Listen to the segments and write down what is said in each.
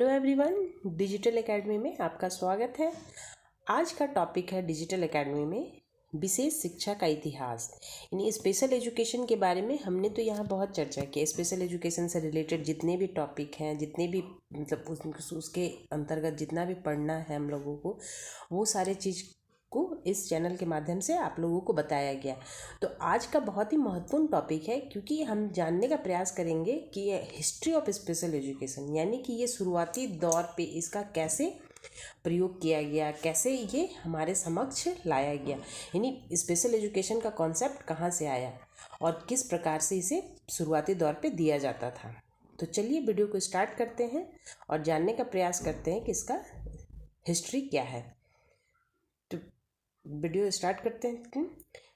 Hello everyone, digital academy में आपका स्वागत है। आज का टॉपिक है डिजिटल एकेडमी में विशेष शिक्षा का इतिहास, यानी स्पेशल एजुकेशन के बारे में। हमने तो यहाँ बहुत चर्चा की। स्पेशल एजुकेशन से रिलेटेड जितने भी टॉपिक हैं, जितने भी मतलब उसके अंतर्गत जितना भी पढ़ना है हम लोगों को, वो सारे चीज़ को इस चैनल के माध्यम से आप लोगों को बताया गया। तो आज का बहुत ही महत्वपूर्ण टॉपिक है, क्योंकि हम जानने का प्रयास करेंगे कि ये हिस्ट्री ऑफ स्पेशल एजुकेशन, यानी कि ये शुरुआती दौर पे इसका कैसे प्रयोग किया गया, कैसे ये हमारे समक्ष लाया गया, यानी स्पेशल एजुकेशन का कॉन्सेप्ट कहाँ से आया और किस प्रकार से इसे शुरुआती दौर पे दिया जाता था। तो चलिए वीडियो को स्टार्ट करते हैं और जानने का प्रयास करते हैं कि इसका हिस्ट्री क्या है। तो वीडियो स्टार्ट करते हैं।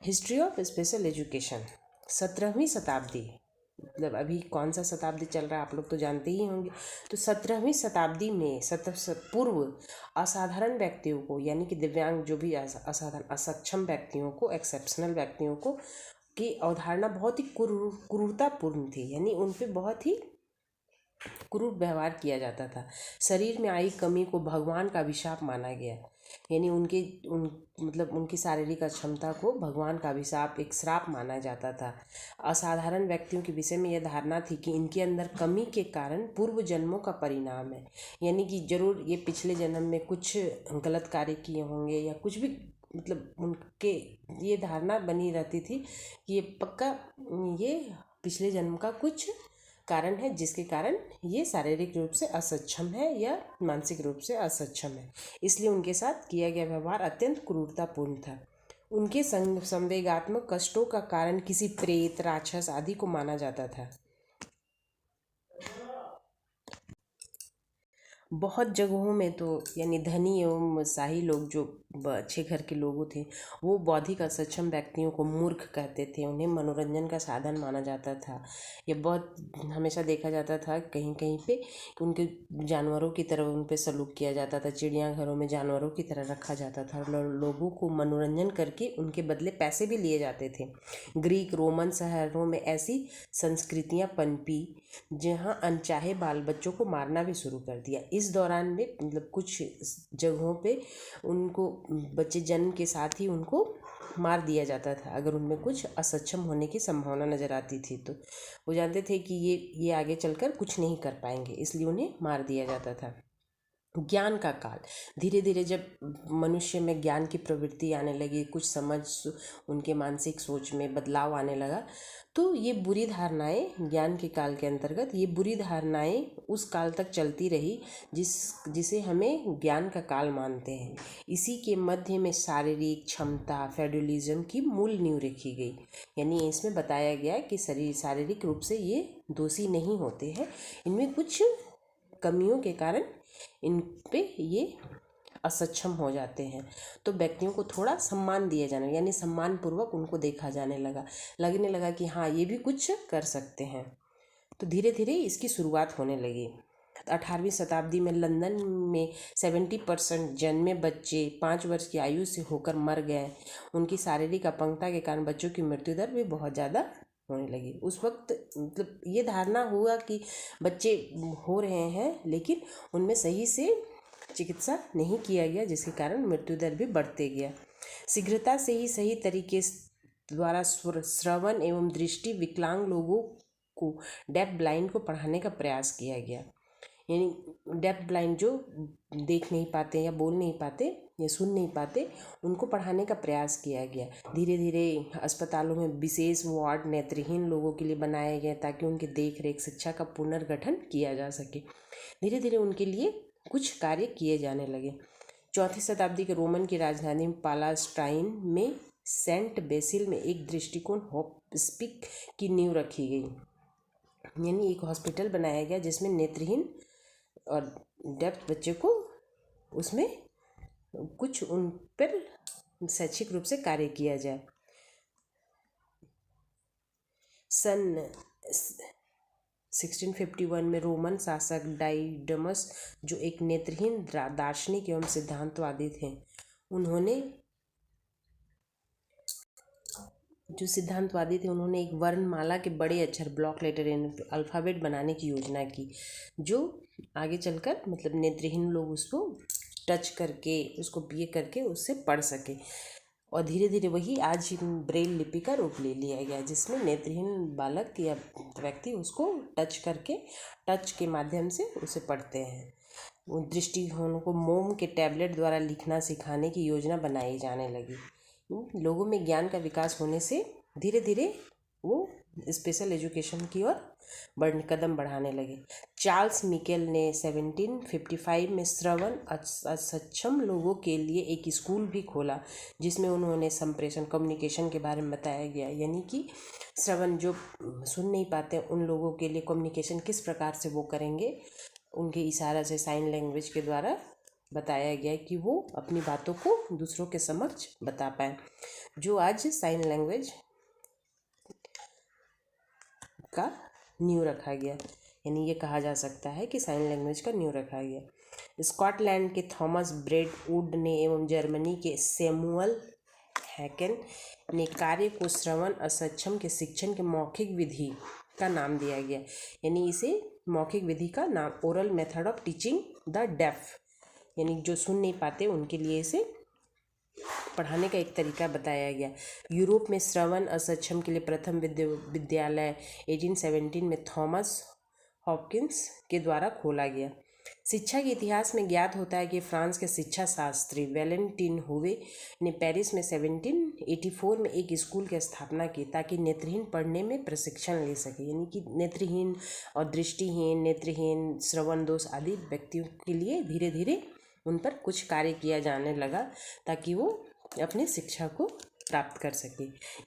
हिस्ट्री ऑफ स्पेशल एजुकेशन, 17वीं शताब्दी, मतलब अभी कौन सा शताब्दी चल रहा है आप लोग तो जानते ही होंगे। तो 17वीं शताब्दी में पूर्व असाधारण व्यक्तियों को, यानी कि दिव्यांग जो भी असाधारण असक्षम व्यक्तियों को, एक्सेप्शनल व्यक्तियों को की अवधारणा बहुत ही क्रूरतापूर्ण थी, यानी उन पे बहुत ही क्रूर व्यवहार किया जाता था। शरीर में आई कमी को भगवान का अभिशाप माना गया, यानी उनकी शारीरिक अक्षमता को भगवान का अभिशाप, एक श्राप माना जाता था। असाधारण व्यक्तियों के विषय में यह धारणा थी कि इनके अंदर कमी के कारण पूर्व जन्मों का परिणाम है, यानी कि जरूर ये पिछले जन्म में कुछ गलत कार्य किए होंगे या कुछ भी, मतलब उनके ये धारणा बनी रहती थी कि ये पक्का ये पिछले जन्म का कुछ कारण है, जिसके कारण ये शारीरिक रूप से असक्षम है या मानसिक रूप से असक्षम है। इसलिए उनके साथ किया गया व्यवहार अत्यंत क्रूरतापूर्ण था। उनके संवेगात्मक कष्टों का कारण किसी प्रेत, राक्षस आदि को माना जाता था। बहुत जगहों में तो यानी धनी एवं शाही लोग, जो अच्छे घर के लोग थे, वो बौद्धिक असक्षम व्यक्तियों को मूर्ख कहते थे, उन्हें मनोरंजन का साधन माना जाता था। ये बहुत हमेशा देखा जाता था कहीं कहीं पे, उनके जानवरों की तरह उन पे सलूक किया जाता था। चिड़ियाघरों में जानवरों की तरह रखा जाता था और लोगों को मनोरंजन करके उनके बदले पैसे भी लिए जाते थे। ग्रीक रोमन शहरों में ऐसी संस्कृतियाँ पनपी जहाँ अनचाहे बाल बच्चों को मारना भी शुरू कर दिया। इस दौरान में मतलब कुछ जगहों पे उनको बच्चे जन्म के साथ ही उनको मार दिया जाता था, अगर उनमें कुछ असक्षम होने की संभावना नज़र आती थी। तो वो जानते थे कि ये आगे चलकर कुछ नहीं कर पाएंगे, इसलिए उन्हें मार दिया जाता था। ज्ञान का काल, धीरे धीरे जब मनुष्य में ज्ञान की प्रवृत्ति आने लगी, कुछ समझ उनके मानसिक सोच में बदलाव आने लगा, तो ये बुरी धारणाएं, ज्ञान के काल के अंतर्गत ये बुरी धारणाएं उस काल तक चलती रही जिसे हमें ज्ञान का काल मानते हैं। इसी के मध्य में शारीरिक क्षमता, फेड्युलिज्म की मूल नींव रखी गई, यानी इसमें बताया गया कि शारीरिक रूप से ये दोषी नहीं होते हैं, इनमें कुछ कमियों के कारण इन पे ये असक्षम हो जाते हैं। तो व्यक्तियों को थोड़ा सम्मान दिया जाने, यानी सम्मान पूर्वक उनको देखा लगने लगा कि हाँ, ये भी कुछ कर सकते हैं। तो धीरे धीरे इसकी शुरुआत होने लगी। 18वीं शताब्दी में लंदन में 70% जन्मे बच्चे 5 वर्ष की आयु से होकर मर गए। उनकी शारीरिक अपंगता के कारण बच्चों की मृत्यु दर भी बहुत ज़्यादा होने लगी। उस वक्त मतलब ये धारणा हुआ कि बच्चे हो रहे हैं, लेकिन उनमें सही से चिकित्सा नहीं किया गया, जिसके कारण मृत्यु दर भी बढ़ते गया। शीघ्रता से ही सही तरीके द्वारा श्रवण एवं दृष्टि विकलांग लोगों को, डेफ ब्लाइंड को पढ़ाने का प्रयास किया गया, यानी डेफ ब्लाइंड जो देख नहीं पाते या बोल नहीं पाते या सुन नहीं पाते, उनको पढ़ाने का प्रयास किया गया। धीरे धीरे अस्पतालों में विशेष वार्ड नेत्रहीन लोगों के लिए बनाए गए, ताकि उनकी देख रेख, शिक्षा का पुनर्गठन किया जा सके। धीरे धीरे उनके लिए कुछ कार्य किए जाने लगे। 4वीं शताब्दी के रोमन की राजधानी पालास्टाइन में सेंट बेसिल में एक दृष्टिकोण हॉस्पिस की नींव रखी गई, यानी एक हॉस्पिटल बनाया गया जिसमें नेत्रहीन और डेफ बच्चे को, उसमें कुछ उन पर शैक्षिक रूप से कार्य किया जाए। सन 1651 में रोमन शासक डाइडमस, जो एक नेत्रहीन दार्शनिक एवं सिद्धांतवादी थे, उन्होंने जो सिद्धांतवादी थे उन्होंने एक वर्णमाला के बड़े अक्षर ब्लॉक लेटर यानी अल्फ़ाबेट बनाने की योजना की, जो आगे चलकर मतलब नेत्रहीन लोग उसको टच करके उसको ये करके उससे पढ़ सके। और धीरे धीरे वही आज ब्रेल लिपि का रूप ले लिया गया, जिसमें नेत्रहीन बालक या व्यक्ति उसको टच के माध्यम से उसे पढ़ते हैं। दृष्टिहीनों को मोम के टैबलेट द्वारा लिखना सिखाने की योजना बनाई जाने लगी। लोगों में ज्ञान का विकास होने से धीरे धीरे वो स्पेशल एजुकेशन की ओर कदम बढ़ाने लगे। चार्ल्स मिकेल ने 1755 में श्रवण असक्षम लोगों के लिए एक स्कूल भी खोला, जिसमें उन्होंने संप्रेषण कम्युनिकेशन के बारे में बताया गया, यानी कि श्रवण जो सुन नहीं पाते उन लोगों के लिए कम्युनिकेशन किस प्रकार से वो करेंगे, उनके इशारा से साइन लैंग्वेज के द्वारा बताया गया कि वो अपनी बातों को दूसरों के समक्ष बता पाए, जो आज साइन लैंग्वेज का नींव रखा गया। यानी ये कहा जा सकता है कि साइन लैंग्वेज का नींव रखा गया। स्कॉटलैंड के थॉमस ब्रेडवुड ने एवं जर्मनी के सैमुअल हैकेन ने कार्य को श्रवण असक्षम के शिक्षण के मौखिक विधि का नाम दिया गया। यानी इसे मौखिक विधि का नाम oral method of teaching the deaf, यानी जो सुन नहीं पाते उनके लिए इसे पढ़ाने का एक तरीका बताया गया। यूरोप में श्रवण असक्षम के लिए प्रथम विद्यालय 1817 में थॉमस हॉपकिंस के द्वारा खोला गया। शिक्षा के इतिहास में ज्ञात होता है कि फ्रांस के शिक्षा शास्त्री वैलेंटिन हुवे ने पेरिस में 1784 में एक स्कूल की स्थापना की, ताकि नेत्रहीन पढ़ने में प्रशिक्षण ले सके। यानी कि नेत्रहीन और दृष्टिहीन, नेत्रहीन, श्रवण दोष आदि व्यक्तियों के लिए धीरे धीरे उन पर कुछ कार्य किया जाने लगा, ताकि वो अपनी शिक्षा को प्राप्त कर सके।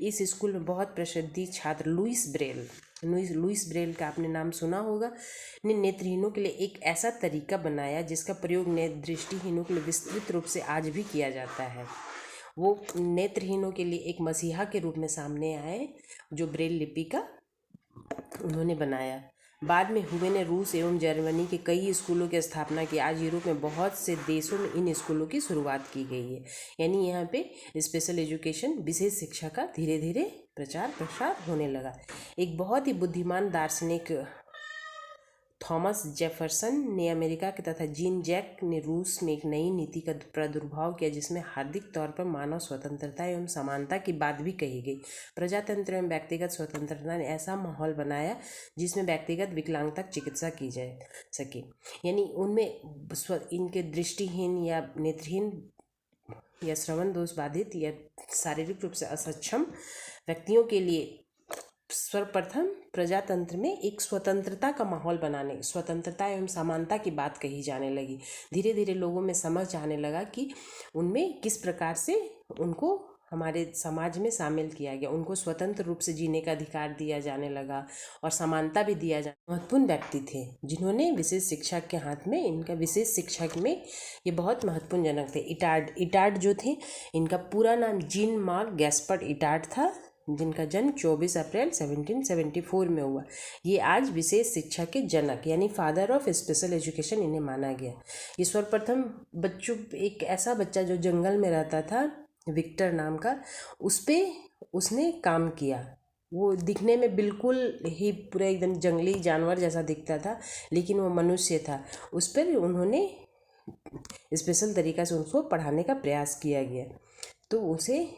इस स्कूल में बहुत प्रसिद्ध छात्र लुइस ब्रेल का आपने नाम सुना होगा, ने नेत्रहीनों के लिए एक ऐसा तरीका बनाया जिसका प्रयोग दृष्टिहीनों के लिए विस्तृत रूप से आज भी किया जाता है। वो नेत्रहीनों के लिए एक मसीहा के रूप में सामने आए, जो ब्रेल लिपि का उन्होंने बनाया। बाद में हुवे ने रूस एवं जर्मनी के कई स्कूलों की स्थापना की। आज यूरोप में बहुत से देशों में इन स्कूलों की शुरुआत की गई है। यानी यहाँ पे स्पेशल एजुकेशन, विशेष शिक्षा का धीरे धीरे प्रचार प्रसार होने लगा। एक बहुत ही बुद्धिमान दार्शनिक थॉमस जेफरसन ने अमेरिका के तथा जीन जैक ने रूस में एक नई नीति का प्रादुर्भाव किया, जिसमें हार्दिक तौर पर मानव स्वतंत्रता एवं समानता की बात भी कही गई। प्रजातंत्र एवं व्यक्तिगत स्वतंत्रता ने ऐसा माहौल बनाया जिसमें व्यक्तिगत विकलांगता चिकित्सा की जा सके। यानी उनमें इनके दृष्टिहीन या नेत्रहीन या श्रवण दोष बाधित या शारीरिक रूप से असक्षम व्यक्तियों के लिए सर्वप्रथम प्रजातंत्र में एक स्वतंत्रता का माहौल बनाने, स्वतंत्रता एवं समानता की बात कही जाने लगी। धीरे धीरे लोगों में समझ आने लगा कि उनमें किस प्रकार से उनको हमारे समाज में शामिल किया गया, उनको स्वतंत्र रूप से जीने का अधिकार दिया जाने लगा और समानता भी दिया जाने। महत्वपूर्ण व्यक्ति थे जिन्होंने विशेष शिक्षा के हाथ में, इनका विशेष शिक्षा में ये बहुत महत्वपूर्ण जनक थे। इटार्ड जो थे, इनका पूरा नाम जीन मार्क गैस्पर्ड इटार्ड था, जिनका जन्म 24 अप्रैल 1774 में हुआ। ये आज विशेष शिक्षा के जनक यानी फादर ऑफ स्पेशल एजुकेशन इन्हें माना गया। ये सर्वप्रथम एक ऐसा बच्चा जो जंगल में रहता था, विक्टर नाम का, उसने काम किया। वो दिखने में बिल्कुल ही पूरा एकदम जंगली जानवर जैसा दिखता था, लेकिन वो मनुष्य था। उस पर उन्होंने स्पेशल तरीक़ा से उसको पढ़ाने का प्रयास किया गया, तो उसे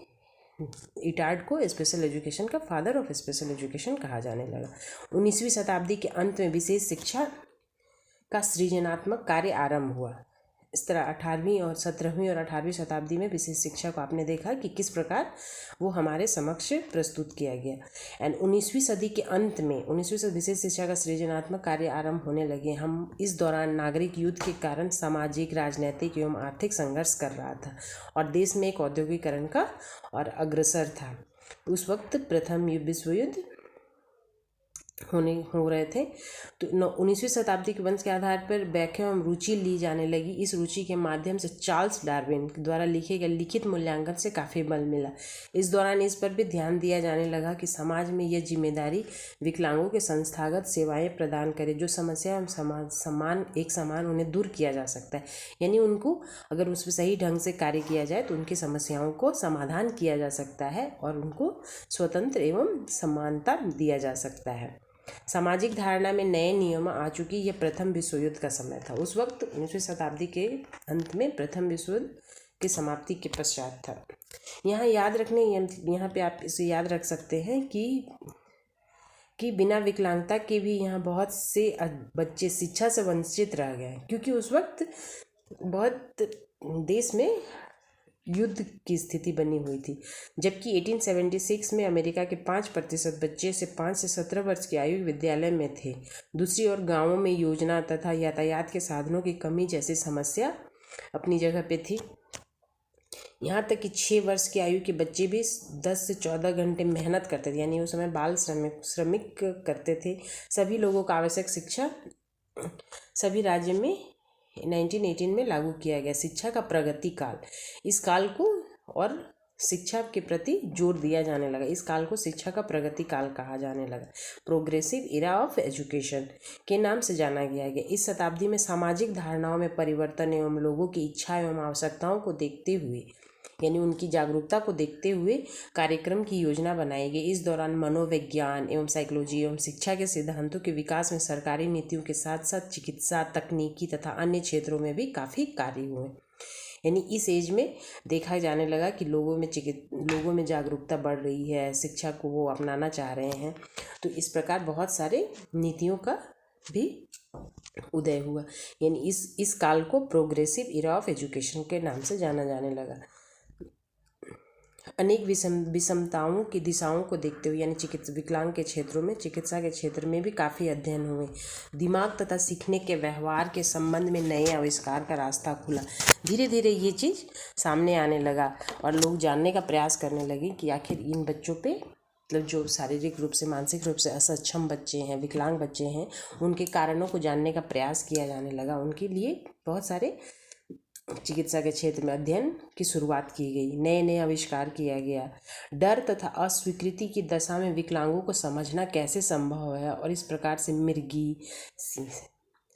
इटार्ड को स्पेशल एजुकेशन का फादर ऑफ स्पेशल एजुकेशन कहा जाने लगा। 19वीं शताब्दी के अंत में विशेष शिक्षा का सृजनात्मक कार्य आरंभ हुआ। इस तरह 17वीं और 18वीं शताब्दी में विशेष शिक्षा को आपने देखा कि किस प्रकार वो हमारे समक्ष प्रस्तुत किया गया। एंड 19वीं सदी के अंत में 19वीं सदी विशेष शिक्षा का सृजनात्मक कार्य आरंभ होने लगे। हम इस दौरान नागरिक युद्ध के कारण सामाजिक, राजनीतिक एवं आर्थिक संघर्ष कर रहा था और देश में एक औद्योगिकरण का और अग्रसर था। उस वक्त प्रथम विश्व युद्ध हो रहे थे। तो 19वीं शताब्दी के वंश के आधार पर व्याख्या एवं रुचि ली जाने लगी। इस रुचि के माध्यम से चार्ल्स डार्विन द्वारा लिखे गए लिखित मूल्यांकन से काफ़ी बल मिला। इस दौरान इस पर भी ध्यान दिया जाने लगा कि समाज में यह जिम्मेदारी विकलांगों के संस्थागत सेवाएं प्रदान करे, जो समस्या एवं समान उन्हें दूर किया जा सकता है। यानी उनको अगर उस पर सही ढंग से कार्य किया जाए तो उनकी समस्याओं को समाधान किया जा सकता है और उनको स्वतंत्र एवं समानता दिया जा सकता है। सामाजिक धारणा में नए नियम आ चुकी। यह प्रथम विश्व युद्ध का समय था। उस वक्त 19वीं शताब्दी के अंत में प्रथम विश्व युद्ध की समाप्ति के पश्चात था। यहाँ पे आप इसे याद रख सकते हैं कि बिना विकलांगता के भी यहाँ बहुत से बच्चे शिक्षा से वंचित रह गए, क्योंकि उस वक्त बहुत देश में युद्ध की स्थिति बनी हुई थी। जबकि 1876 में अमेरिका के 5% बच्चे से 5 से 17 वर्ष की आयु विद्यालय में थे। दूसरी ओर गांवों में योजना तथा यातायात के साधनों की कमी जैसी समस्या अपनी जगह पे थी। यहाँ तक कि 6 वर्ष की आयु के बच्चे भी 10 से 14 घंटे मेहनत करते थे, यानी उस समय बाल श्रमिक करते थे। सभी लोगों को आवश्यक शिक्षा सभी राज्य में 1918 में लागू किया गया। शिक्षा का प्रगति काल, इस काल को और शिक्षा के प्रति जोर दिया जाने लगा। इस काल को शिक्षा का प्रगति काल कहा जाने लगा। प्रोग्रेसिव इरा ऑफ एजुकेशन के नाम से जाना गया। इस शताब्दी में सामाजिक धारणाओं में परिवर्तन एवं लोगों की इच्छा एवं आवश्यकताओं को देखते हुए, यानी उनकी जागरूकता को देखते हुए कार्यक्रम की योजना बनाई गई। इस दौरान मनोविज्ञान एवं साइकोलॉजी एवं शिक्षा के सिद्धांतों के विकास में सरकारी नीतियों के साथ साथ चिकित्सा, तकनीकी तथा अन्य क्षेत्रों में भी काफ़ी कार्य हुए। यानी इस एज में देखा जाने लगा कि लोगों में जागरूकता बढ़ रही है, शिक्षा को वो अपनाना चाह रहे हैं। तो इस प्रकार बहुत सारे नीतियों का भी उदय हुआ। यानी इस काल को प्रोग्रेसिव इरा ऑफ एजुकेशन के नाम से जाना जाने लगा। अनेक विषमताओं की दिशाओं को देखते हुए, यानी विकलांग के क्षेत्रों में, चिकित्सा के क्षेत्र में भी काफ़ी अध्ययन हुए। दिमाग तथा सीखने के व्यवहार के संबंध में नए आविष्कार का रास्ता खुला। धीरे धीरे ये चीज़ सामने आने लगा और लोग जानने का प्रयास करने लगे कि आखिर इन बच्चों पे, मतलब जो शारीरिक रूप से, मानसिक रूप से असक्षम बच्चे हैं, विकलांग बच्चे हैं, उनके कारणों को जानने का प्रयास किया जाने लगा। उनके लिए बहुत सारे चिकित्सा के क्षेत्र में अध्ययन की शुरुआत की गई। नए नए आविष्कार किया गया। डर तथा अस्वीकृति की दशा में विकलांगों को समझना कैसे संभव है और इस प्रकार से मिर्गी,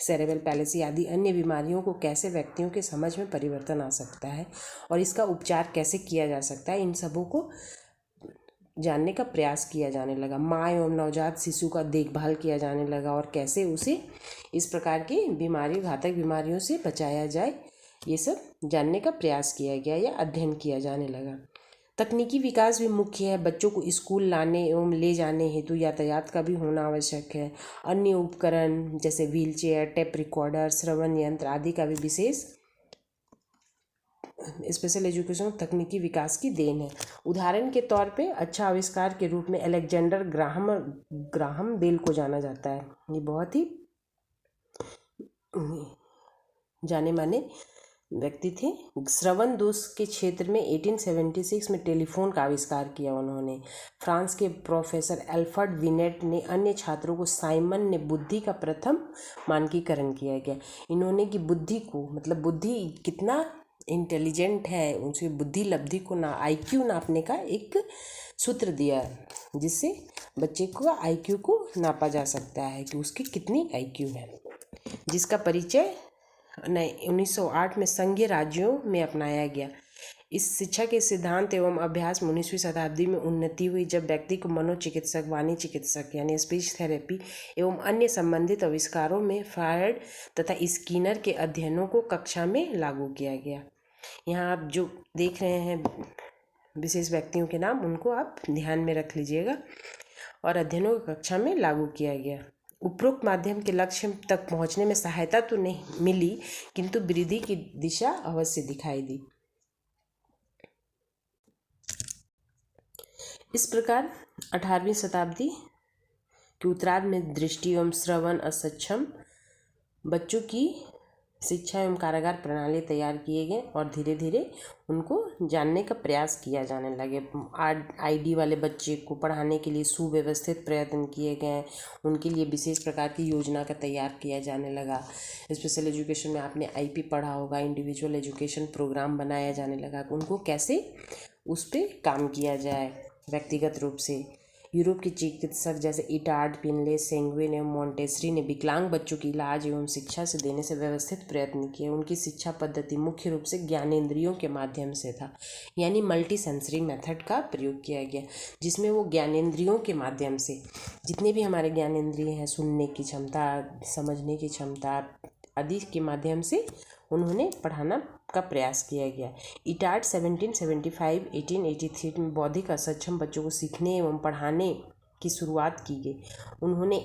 सेरेब्रल पैलेसी आदि अन्य बीमारियों को कैसे व्यक्तियों के समझ में परिवर्तन आ सकता है और इसका उपचार कैसे किया जा सकता है, इन सबों को जानने का प्रयास किया जाने लगा। माँ एवं नवजात शिशु का देखभाल किया जाने लगा और कैसे उसे इस प्रकार की घातक बीमारियों से बचाया जाए, ये सब जानने का प्रयास किया गया या अध्ययन किया जाने लगा। तकनीकी विकास भी मुख्य है। बच्चों को स्कूल लाने एवं ले जाने हेतु यातायात का भी होना आवश्यक है। अन्य उपकरण जैसे व्हीलचेयर, टेप रिकॉर्डर, श्रवण यंत्र आदि का भी विशेष स्पेशल एजुकेशन तकनीकी विकास की देन है। उदाहरण के तौर पे अच्छा आविष्कार के रूप में अलेक्जेंडर ग्राहम बेल को जाना जाता है। ये बहुत ही जाने माने व्यक्ति थे। श्रवण दोष के क्षेत्र में 1876 में टेलीफोन का आविष्कार किया उन्होंने। फ्रांस के प्रोफेसर एल्फ्रेड विनेट ने अन्य छात्रों को साइमन ने बुद्धि का प्रथम मानकीकरण किया गया। इन्होंने की बुद्धि को, मतलब बुद्धि कितना इंटेलिजेंट है, उनसे बुद्धि लब्धि को IQ नापने का एक सूत्र दिया, जिससे बच्चे को IQ को नापा जा सकता है कि उसकी कितनी IQ है, जिसका परिचय 1908 में संघीय राज्यों में अपनाया गया। इस शिक्षा के सिद्धांत एवं अभ्यास में 19वीं शताब्दी में उन्नति हुई, जब व्यक्ति को मनोचिकित्सक, वाणी चिकित्सक यानी स्पीच थेरेपी एवं अन्य संबंधित आविष्कारों में फ्रायड तथा स्किनर के अध्ययनों को कक्षा में लागू किया गया। यहाँ आप जो देख रहे हैं विशेष व्यक्तियों के नाम, उनको आप ध्यान में रख लीजिएगा। और अध्ययनों को कक्षा में लागू किया गया। उपरोक्त माध्यम के लक्ष्य तक पहुंचने में सहायता तो नहीं मिली, किंतु वृद्धि की दिशा अवश्य दिखाई दी। इस प्रकार 18वीं शताब्दी के उत्तरार्ध में दृष्टि एवं श्रवण असक्षम बच्चों की शिक्षा एवं कारागार प्रणाली तैयार किए गए और धीरे धीरे उनको जानने का प्रयास किया जाने लगे। आईडी वाले बच्चे को पढ़ाने के लिए सुव्यवस्थित प्रयत्न किए गए, उनके लिए विशेष प्रकार की योजना का तैयार किया जाने लगा। स्पेशल एजुकेशन में आपने आईपी पढ़ा होगा, इंडिविजुअल एजुकेशन प्रोग्राम बनाया जाने लगा, उनको कैसे उस पर काम किया जाए व्यक्तिगत रूप से। यूरोप के चिकित्सक जैसे इटार्ड, पिनले, सेंगविन एवं मॉन्टेसरी ने विकलांग बच्चों की इलाज एवं शिक्षा से देने से व्यवस्थित प्रयत्न किए। उनकी शिक्षा पद्धति मुख्य रूप से ज्ञानेंद्रियों के माध्यम से था, यानी मल्टी सेंसरी मेथड का प्रयोग किया गया, जिसमें वो ज्ञानेंद्रियों के माध्यम से जितने भी हमारे ज्ञानेंद्रिय हैं, सुनने की क्षमता, समझने की क्षमता आदि के माध्यम से उन्होंने पढ़ाना का प्रयास किया गया। इटार्ड 1775-1883 में बौद्धिक असक्षम बच्चों को सीखने एवं पढ़ाने की शुरुआत की गई। उन्होंने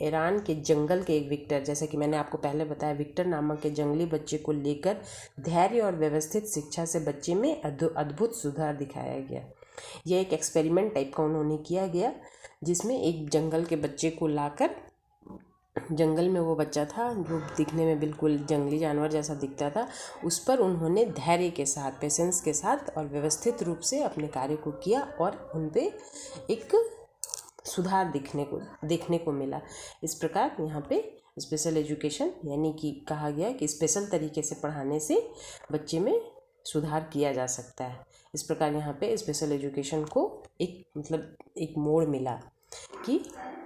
ईरान के जंगल के एक विक्टर, जैसा कि मैंने आपको पहले बताया, विक्टर नामक के जंगली बच्चे को लेकर धैर्य और व्यवस्थित शिक्षा से बच्चे में अद्भुत सुधार दिखाया गया। यह एक एक्सपेरिमेंट टाइप का उन्होंने किया गया, जिसमें एक जंगल के बच्चे को लाकर, जंगल में वो बच्चा था जो दिखने में बिल्कुल जंगली जानवर जैसा दिखता था, उस पर उन्होंने धैर्य के साथ, पेशेंस के साथ और व्यवस्थित रूप से अपने कार्य को किया और उन पे एक सुधार देखने को मिला। इस प्रकार यहाँ पे स्पेशल एजुकेशन यानी कि कहा गया कि स्पेशल तरीके से पढ़ाने से बच्चे में सुधार किया जा सकता है। इस प्रकार यहाँ पे स्पेशल एजुकेशन को एक मोड़ मिला कि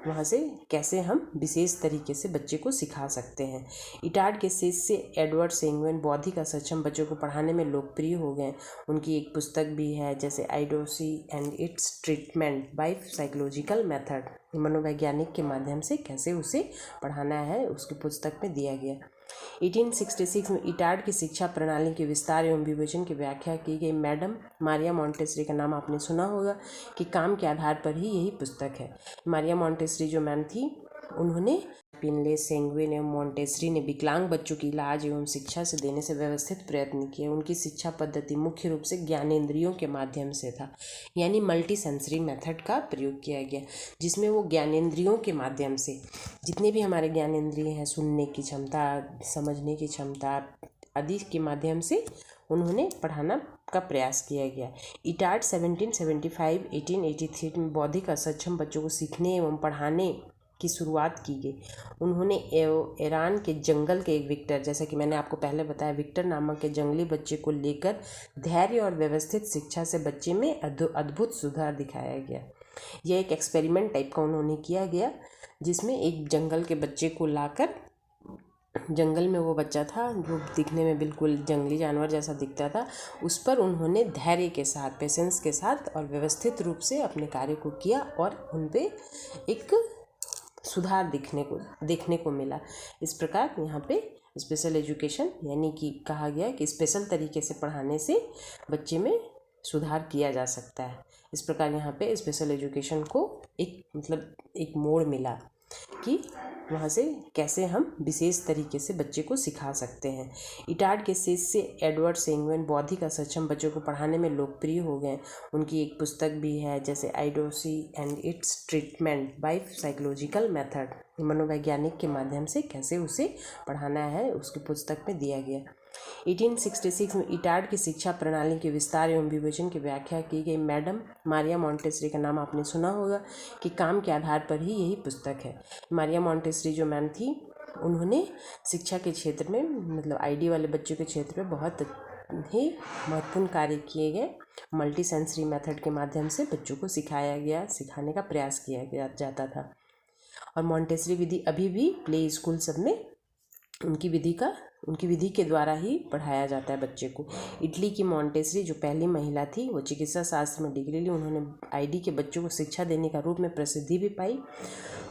वहाँ से कैसे हम विशेष तरीके से बच्चे को सिखा सकते हैं। इटार्ड के शिष्य एडवर्ड सेंगविन बौद्धिक असक्षम बच्चों को पढ़ाने में लोकप्रिय हो गए। उनकी एक पुस्तक भी है, जैसे idiocy and its treatment by psychological method, मनोवैज्ञानिक के माध्यम से कैसे उसे पढ़ाना है, उसकी पुस्तक में दिया गया। 1866 में इटार्ड की शिक्षा प्रणाली के विस्तार एवं विवेचन की व्याख्या की गई। मैडम मारिया मॉन्टेसरी का नाम आपने सुना होगा कि काम के आधार पर ही यही पुस्तक है। मारिया मॉन्टेसरी जो मैम थी, उन्होंने पिनले, सेंगविन एवं मॉन्टेसरी ने विकलांग बच्चों की इलाज एवं शिक्षा से देने से व्यवस्थित प्रयत्न किए। उनकी शिक्षा पद्धति मुख्य रूप से ज्ञानेंद्रियों के माध्यम से था, यानी मल्टी सेंसरी मेथड का प्रयोग किया गया, जिसमें वो ज्ञानेंद्रियों के माध्यम से जितने भी हमारे ज्ञानेंद्रिय हैं, सुनने की क्षमता, समझने की क्षमता आदि के माध्यम से उन्होंने पढ़ाना का प्रयास किया गया। इटार्ड 1775-1883 में बौद्धिक असक्षम बच्चों को सीखने एवं पढ़ाने की शुरुआत की गई। उन्होंने ईरान के जंगल के एक विक्टर, जैसा कि मैंने आपको पहले बताया, विक्टर नामक के जंगली बच्चे को लेकर धैर्य और व्यवस्थित शिक्षा से बच्चे में अद्भुत सुधार दिखाया गया। यह एक एक्सपेरिमेंट टाइप का उन्होंने किया गया, जिसमें एक जंगल के बच्चे को लाकर, जंगल में वो बच्चा था जो दिखने में बिल्कुल जंगली जानवर जैसा दिखता था, उस पर उन्होंने धैर्य के साथ, पेशेंस के साथ और व्यवस्थित रूप से अपने कार्य को किया और उन पे एक सुधार देखने को मिला। इस प्रकार यहाँ पे स्पेशल एजुकेशन यानी कि कहा गया कि स्पेशल तरीके से पढ़ाने से बच्चे में सुधार किया जा सकता है। इस प्रकार यहाँ पे स्पेशल एजुकेशन को एक मोड़ मिला कि वहाँ से कैसे हम विशेष तरीके से बच्चे को सिखा सकते हैं। इटार्ड के शिष्य एडवर्ड सेंगविन बौद्धिक असक्षम बच्चों को पढ़ाने में लोकप्रिय हो गए। उनकी एक पुस्तक भी है, जैसे idiocy and its treatment by psychological method, मनोवैज्ञानिक के माध्यम से कैसे उसे पढ़ाना है, उसकी पुस्तक में दिया गया। 1866 में इटार्ड की शिक्षा प्रणाली के विस्तार एवं विवेचन की व्याख्या की गई। मैडम मारिया मॉन्टेसरी का नाम आपने सुना होगा कि काम के आधार पर ही यही पुस्तक है। मारिया मॉन्टेसरी जो मैम थी, उन्होंने शिक्षा के क्षेत्र में, आईडी वाले बच्चों के क्षेत्र में बहुत ही महत्वपूर्ण कार्य किए गए। मल्टी सेंसरी मेथड के माध्यम से बच्चों को सिखाने का प्रयास किया जाता था। और मॉन्टेसरी विधि अभी भी प्ले स्कूल सब में उनकी विधि के द्वारा ही पढ़ाया जाता है बच्चे को। इटली की मॉन्टेसरी जो पहली महिला थी, वो चिकित्सा शास्त्र में डिग्री ली। उन्होंने आईडी के बच्चों को शिक्षा देने का रूप में प्रसिद्धि भी पाई।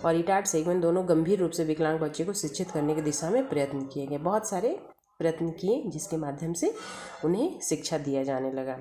और इटार्ड सेगविन दोनों गंभीर रूप से विकलांग बच्चे को शिक्षित करने की दिशा में प्रयत्न किए गए। बहुत सारे प्रयत्न किए जिसके माध्यम से उन्हें शिक्षा दिया जाने लगा।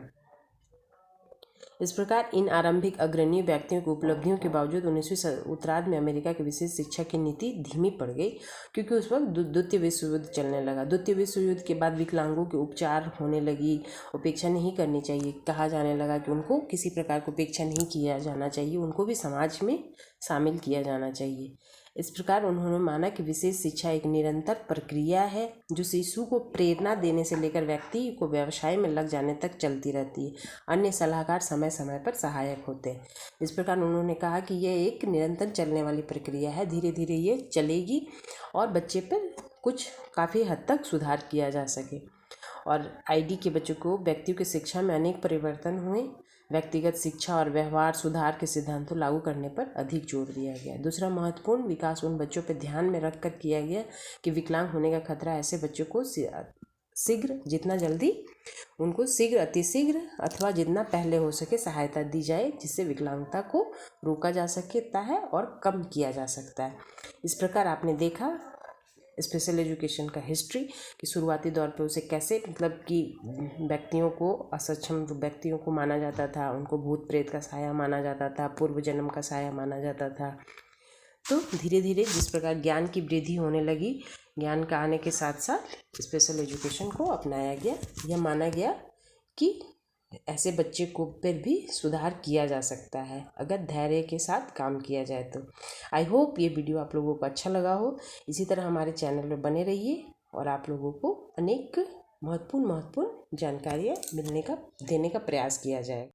इस प्रकार इन आरंभिक अग्रणी व्यक्तियों की उपलब्धियों के बावजूद 19वीं उत्तरार्ध में अमेरिका की विशेष शिक्षा की नीति धीमी पड़ गई, क्योंकि उस वक्त द्वितीय विश्व युद्ध चलने लगा। द्वितीय विश्व युद्ध के बाद विकलांगों के उपचार होने लगी, उपेक्षा नहीं करनी चाहिए, कहा जाने लगा कि उनको किसी प्रकार की उपेक्षा नहीं किया जाना चाहिए, उनको भी समाज में शामिल किया जाना चाहिए। इस प्रकार उन्होंने माना कि विशेष शिक्षा एक निरंतर प्रक्रिया है जो शिशु को प्रेरणा देने से लेकर व्यक्ति को व्यवसाय में लग जाने तक चलती रहती है। अन्य सलाहकार समय समय पर सहायक होते हैं। इस प्रकार उन्होंने कहा कि यह एक निरंतर चलने वाली प्रक्रिया है, धीरे धीरे ये चलेगी और बच्चे पर कुछ काफ़ी हद तक सुधार किया जा सके। और आईडी के बच्चों को व्यक्तियों की शिक्षा में अनेक परिवर्तन हुए। व्यक्तिगत शिक्षा और व्यवहार सुधार के सिद्धांतों लागू करने पर अधिक जोर दिया गया। दूसरा महत्वपूर्ण विकास उन बच्चों पर ध्यान में रखकर किया गया कि विकलांग होने का खतरा ऐसे बच्चों को शीघ्र, जितना जल्दी उनको शीघ्र, अतिशीघ्र अथवा जितना पहले हो सके सहायता दी जाए, जिससे विकलांगता को रोका जा सकता है और कम किया जा सकता है। इस प्रकार आपने देखा स्पेशल एजुकेशन का हिस्ट्री कि शुरुआती दौर पे उसे कैसे मतलब कि व्यक्तियों को, असक्षम व्यक्तियों को माना जाता था, उनको भूत प्रेत का साया माना जाता था, पूर्व जन्म का साया माना जाता था। तो धीरे धीरे जिस प्रकार ज्ञान की वृद्धि होने लगी, ज्ञान का आने के साथ साथ स्पेशल एजुकेशन को अपनाया गया। यह माना गया कि ऐसे बच्चे को पर भी सुधार किया जा सकता है अगर धैर्य के साथ काम किया जाए तो। आई होप ये वीडियो आप लोगों को अच्छा लगा हो। इसी तरह हमारे चैनल में बने रहिए और आप लोगों को अनेक महत्वपूर्ण जानकारियाँ देने का प्रयास किया जाए।